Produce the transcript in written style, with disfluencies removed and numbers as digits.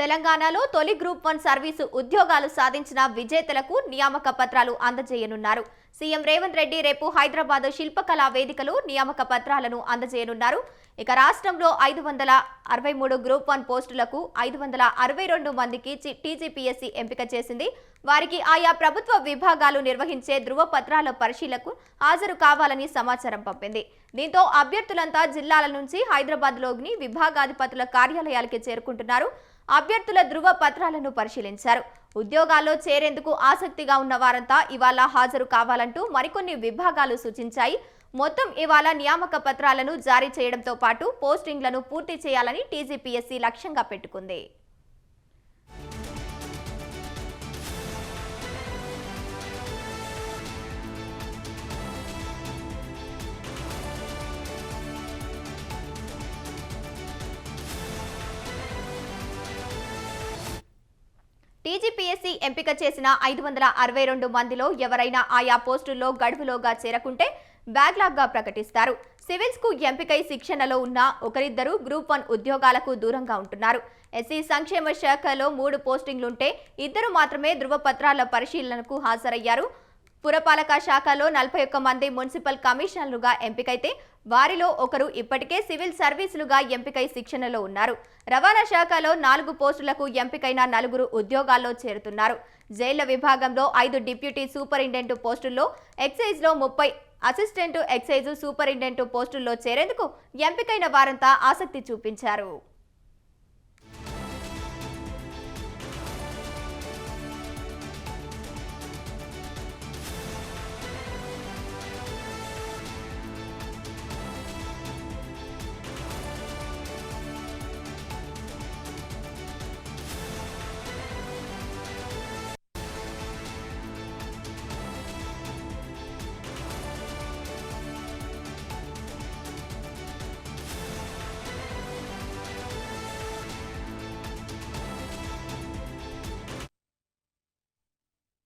తెలంగాణలో తొలి group 1 service ఉద్యోగాలు సాధించిన విజేతలకు నియామక పత్రాలు అందజేయనున్నారు. సీఎం రేవంత్ రెడ్డి రేపు హైదరాబాద్ శిల్పకళా వేదికలో నియామక పత్రాలను అందజేయనున్నారు. ఇక రాష్ట్రంలో 563 గ్రూప్ 1 పోస్టులకు 562 మందికి టీజీపీఎస్సీ ఎంపిక చేసింది. వారికి ఆయా ప్రభుత్వ విభాగాలు నిర్వహించే ధృవపత్రాల పరిశీలనకు హాజరు కావాలని సమాచారం పంపింది. దీంతో అభ్యర్థులంతా జిల్లాల నుంచి హైదరాబాద్లోని విభాగాధిపతుల కార్యాలయాలకి చేరుకుంటున్నారు. అభ్యర్థుల ధృవ పత్రాలను పరిశీలించారు. ఉద్యోగాల్లో చేరేందుకు ఆసక్తిగా ఉన్న వారంతా ఇవాళ హాజరు కావాలంటూ మరికొన్ని విభాగాలు సూచించాయి. మొత్తం ఇవాళ నియామక పత్రాలను జారీ చేయడంతో పాటు పోస్టింగ్లను పూర్తి చేయాలని టీజీపీఎస్సీ లక్ష్యంగా పెట్టుకుంది. టీజీపీఎస్సీ ఎంపిక చేసిన 562 మందిలో ఎవరైనా ఆయా పోస్టుల్లో గడువులోగా చేరకుంటే బ్యాక్లాగ్గా ప్రకటిస్తారు. సివిల్స్ కు ఎంపికై శిక్షణలో ఉన్న ఒకరిద్దరు గ్రూప్ 1 ఉద్యోగాలకు దూరంగా ఉంటున్నారు. ఎస్సీ సంక్షేమ శాఖలో 3 పోస్టింగ్లుంటే 2 మాత్రమే ధృవపత్రాల పరిశీలనకు హాజరయ్యారు. పురపాలక శాఖలో 41 మంది మున్సిపల్ కమిషనర్లుగా ఎంపికైతే వారిలో ఒకరు ఇప్పటికే సివిల్ సర్వీసులుగా ఎంపికై శిక్షణలో ఉన్నారు. రవాణా శాఖలో 4 పోస్టులకు ఎంపికైన 4 ఉద్యోగాల్లో చేరుతున్నారు. జైళ్ల విభాగంలో 5 డిప్యూటీ సూపరింటెండెంట్ పోస్టుల్లో, ఎక్సైజ్లో 30 అసిస్టెంట్ ఎక్సైజ్ సూపరింటెండెంట్ పోస్టుల్లో చేరేందుకు ఎంపికైన వారంతా ఆసక్తి చూపించారు.